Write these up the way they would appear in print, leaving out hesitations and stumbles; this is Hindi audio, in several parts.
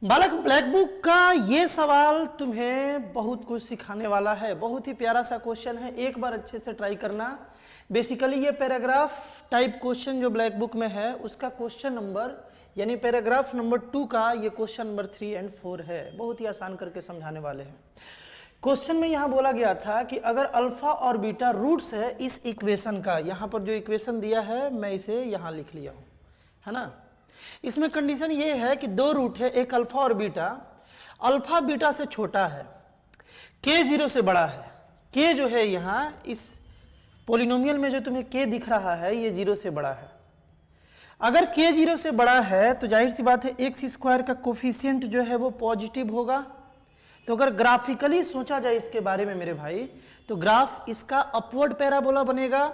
बालक, ब्लैक बुक का ये सवाल तुम्हें बहुत कुछ सिखाने वाला है। बहुत ही प्यारा सा क्वेश्चन है, एक बार अच्छे से ट्राई करना। बेसिकली ये पैराग्राफ टाइप क्वेश्चन जो ब्लैक बुक में है उसका क्वेश्चन नंबर यानी पैराग्राफ नंबर 2 का ये क्वेश्चन नंबर 3 और 4 है। बहुत ही आसान करके समझाने वाले हैं। क्वेश्चन में यहाँ बोला गया था कि अगर अल्फा और बीटा रूट्स है इस इक्वेशन का, यहाँ पर जो इक्वेशन दिया है मैं इसे यहाँ लिख लिया हूँ, है ना। इसमें कंडीशन ये है कि दो रूट है, एक अल्फा और बीटा। अल्फा बीटा से छोटा है, के 0 से बड़ा है। के जो है यहाँ इस पोलिनोमियल में जो तुम्हें के दिख रहा है ये 0 से बड़ा है। अगर के 0 से बड़ा है तो जाहिर सी बात है एक्स स्क्वायर का कोफिशिएंट जो है वो पॉजिटिव होगा। तो अगर ग्राफिकली सोचा जाए इसके बारे में मेरे भाई, तो ग्राफ इसका अपवर्ड पैराबोला बनेगा,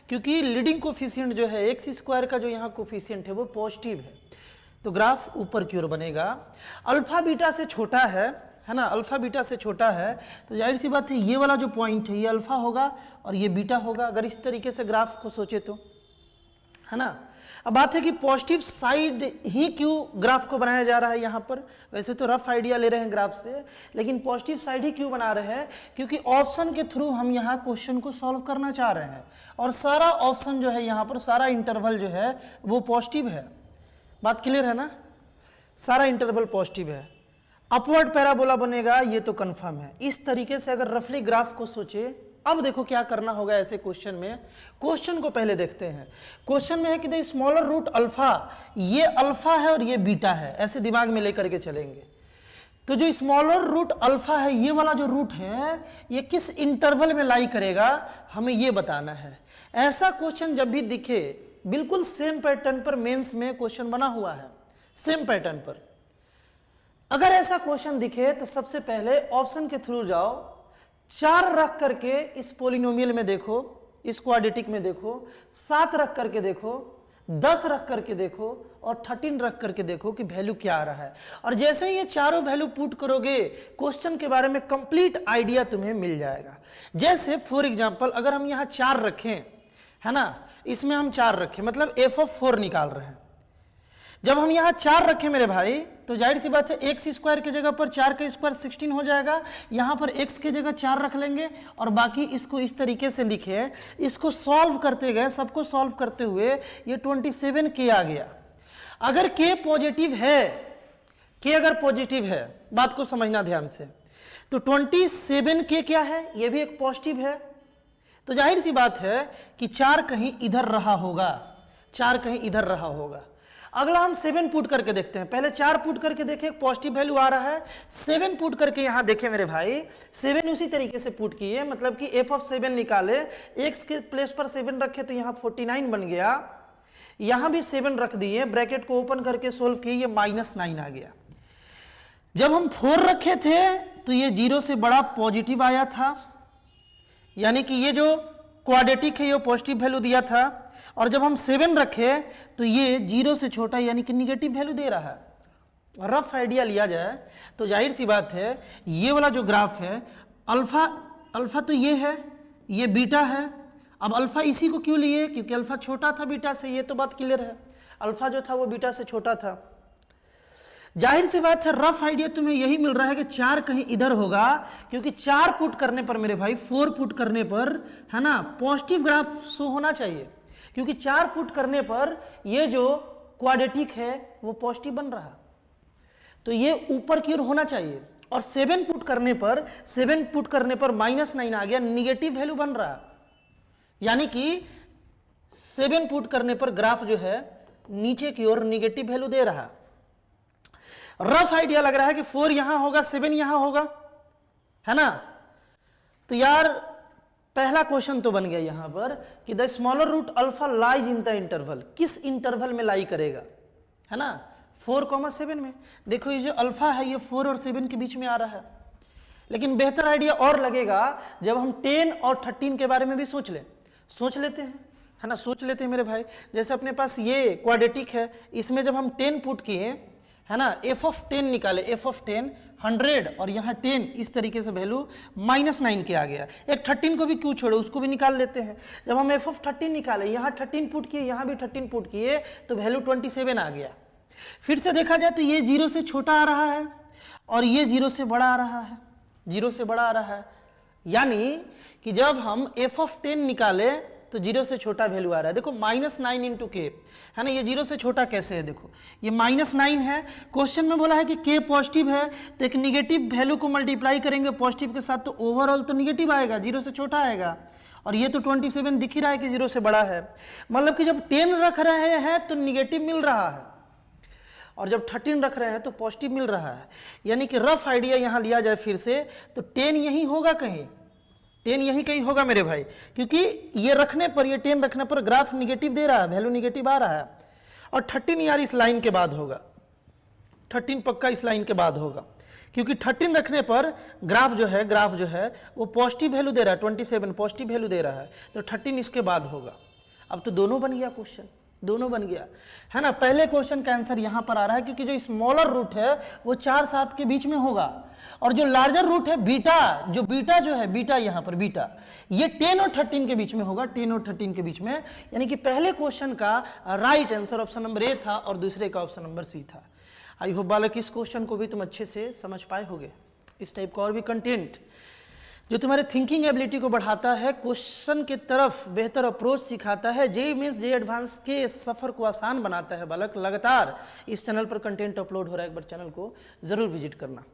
क्योंकि लीडिंग कोफिशिएंट जो है एक्स स्क्वायर का जो यहाँ कोफिशिएंट है वो पॉजिटिव है, तो ग्राफ ऊपर की ओर बनेगा। अल्फा बीटा से छोटा है ना, अल्फा बीटा से छोटा है, तो जाहिर सी बात है ये वाला जो पॉइंट है ये अल्फा होगा और ये बीटा होगा, अगर इस तरीके से ग्राफ को सोचे तो, है ना। अब बात है कि पॉजिटिव साइड ही क्यों ग्राफ को बनाया जा रहा है यहाँ पर। वैसे तो रफ आइडिया ले रहे हैं ग्राफ से, लेकिन पॉजिटिव साइड ही क्यों बना रहे हैं, क्योंकि ऑप्शन के थ्रू हम यहाँ क्वेश्चन को सॉल्व करना चाह रहे हैं और सारा ऑप्शन जो है यहाँ पर, सारा इंटरवल जो है वो पॉजिटिव है। बात क्लियर है ना, सारा इंटरवल पॉजिटिव है। अपवर्ड पैराबोला बनेगा ये तो कंफर्म है। इस तरीके से अगर रफली ग्राफ को सोचे, अब देखो क्या करना होगा ऐसे क्वेश्चन में। क्वेश्चन को पहले देखते हैं। क्वेश्चन में है कि द स्मॉलर रूट अल्फा, ये अल्फा है और ये बीटा है, ऐसे दिमाग में लेकर के चलेंगे। तो जो स्मॉलर रूट अल्फा है, ये वाला जो रूट है ये किस इंटरवल में लाई करेगा हमें ये बताना है। ऐसा क्वेश्चन जब भी दिखे, बिल्कुल सेम पैटर्न पर मेंस में क्वेश्चन बना हुआ है, सेम पैटर्न पर। अगर ऐसा क्वेश्चन दिखे तो सबसे पहले ऑप्शन के थ्रू जाओ, 4 रख करके इस पोलिनोमियल में देखो, इस क्वाड्रेटिक में देखो, 7 रख करके देखो, 10 रख करके देखो और 13 रख करके देखो कि वैल्यू क्या आ रहा है। और जैसे ही ये चारों वैल्यू पुट करोगे, क्वेश्चन के बारे में कंप्लीट आइडिया तुम्हें मिल जाएगा। जैसे फॉर एग्जांपल अगर हम यहाँ 4 रखें, है ना, इसमें हम 4 रखें, मतलब f(4) निकाल रहे हैं। जब हम यहाँ 4 रखें मेरे भाई, तो जाहिर सी बात है एक्स स्क्वायर की जगह पर 4 का स्क्वायर 16 हो जाएगा। यहाँ पर x की जगह 4 रख लेंगे और बाकी इसको इस तरीके से लिखे। इसको सॉल्व करते गए, सबको सॉल्व करते हुए ये 27 के आ गया। अगर k पॉजिटिव है, k अगर पॉजिटिव है, बात को समझना ध्यान से, तो 27 के क्या है, ये भी एक पॉजिटिव है। तो जाहिर सी बात है कि 4 कहीं इधर रहा होगा, 4 कहीं इधर रहा होगा। अगला हम 7 पुट करके देखते हैं। पहले 4 पुट करके देखें, पॉजिटिव वैल्यू आ रहा है। 7 पुट करके यहां देखें मेरे भाई, 7 उसी तरीके से पुट किए, मतलब कि f(7) निकाले, x के प्लेस पर 7 रखे तो यहां 49 बन गया। यहां भी 7 रख दिए, ब्रैकेट को ओपन करके सोल्व किए, ये -9 आ गया। जब हम 4 रखे थे तो ये 0 से बड़ा पॉजिटिव आया था, यानी कि ये जो क्वाड्रेटिक है ये पॉजिटिव वैल्यू दिया था। और जब हम 7 रखे तो ये 0 से छोटा यानी कि निगेटिव वैल्यू दे रहा है। रफ आइडिया लिया जाए तो जाहिर सी बात है ये वाला जो ग्राफ है, अल्फा तो ये है, ये बीटा है। अब अल्फा इसी को क्यों लिए, क्योंकि अल्फा छोटा था बीटा से, ये तो बात क्लियर है। अल्फा जो था वो बीटा से छोटा था। जाहिर सी बात है रफ आइडिया तुम्हें यही मिल रहा है कि 4 कहीं इधर होगा, क्योंकि 4 पुट करने पर मेरे भाई, 4 पुट करने पर, है ना, पॉजिटिव ग्राफ शो होना चाहिए, क्योंकि 4 पुट करने पर ये जो क्वाड्रेटिक है वो पॉजिटिव बन रहा, तो ये ऊपर की ओर होना चाहिए। और 7 पुट करने पर -9 आ गया, निगेटिव वैल्यू बन रहा, यानी कि 7 पुट करने पर ग्राफ जो है नीचे की ओर निगेटिव वैल्यू दे रहा। रफ आइडिया लग रहा है कि 4 यहां होगा, 7 यहां होगा, है ना। तो यार पहला क्वेश्चन तो बन गया यहां पर कि the smaller root alpha lies in the interval, किस इंटरवल में लाई करेगा, है ना, 4,7 में। देखो ये जो अल्फा है ये 4 और 7 के बीच में आ रहा है। लेकिन बेहतर आइडिया और लगेगा जब हम 10 और 13 के बारे में भी सोच लेते हैं, है ना, सोच लेते हैं मेरे भाई। जैसे अपने पास ये क्वाड्रेटिक है, इसमें जब हम 10 पुट किए, है ना, f(10) निकाले, f(10) 100 और यहाँ 10, इस तरीके से वैल्यू -9 के आ गया। एक 13 को भी क्यों छोड़ो, उसको भी निकाल लेते हैं। जब हम f(13) निकाले, यहाँ 13 पुट किए, यहाँ भी 13 पुट किए, तो वैल्यू 27 आ गया। फिर से देखा जाए तो ये 0 से छोटा आ रहा है और ये 0 से बड़ा आ रहा है, 0 से बड़ा आ रहा है। यानी कि जब हम f ऑफ 10 निकाले तो 0 से छोटा वैल्यू आ रहा है। देखो -9 इंटू के है ना, ये 0 से छोटा कैसे है, देखो ये -9 है। क्वेश्चन में बोला है कि k पॉजिटिव है तो एक निगेटिव वैल्यू को मल्टीप्लाई करेंगे पॉजिटिव के साथ तो ओवरऑल तो निगेटिव आएगा, 0 से छोटा आएगा। और ये तो 27 दिख ही रहा है कि 0 से बड़ा है, मतलब कि जब 10 रख रहे हैं तो निगेटिव मिल रहा है और जब 13 रख रहे हैं तो पॉजिटिव मिल रहा है। यानी कि रफ आइडिया यहाँ लिया जाए फिर से तो 10 यहीं होगा, कहीं 10 यहीं कहीं होगा मेरे भाई, क्योंकि ये रखने पर, ये 10 रखने पर ग्राफ निगेटिव दे रहा है, वैल्यू निगेटिव आ रहा है। और 13 यार इस लाइन के बाद होगा, 13 पक्का इस लाइन के बाद होगा, क्योंकि 13 रखने पर ग्राफ जो है वो पॉजिटिव वैल्यू दे रहा है, 27 पॉजिटिव वैल्यू दे रहा है, तो 13 इसके बाद होगा। अब तो दोनों बन गया क्वेश्चन, दोनों बन गया है ना। पहले क्वेश्चन का आंसर यहां पर आ रहा है क्योंकि जो स्मॉलर रूट है वो 4 7 के बीच में होगा और जो लार्जर रूट है बीटा, जो बीटा जो है बीटा यहाँ पर बीटा ये 10 और 13 के बीच में होगा, 10 और 13 के बीच में। यानी कि पहले क्वेश्चन का right answer option number A था और दूसरे का ऑप्शन नंबर सी था। आई होप बालक इस क्वेश्चन को भी तुम अच्छे से समझ पाए होगे। इस टाइप का और भी कंटेंट जो तुम्हारे थिंकिंग एबिलिटी को बढ़ाता है, क्वेश्चन के तरफ बेहतर अप्रोच सिखाता है, जेईई मेंस जेईई एडवांस के सफर को आसान बनाता है बालक, लगातार इस चैनल पर कंटेंट अपलोड हो रहा है, एक बार चैनल को जरूर विजिट करना।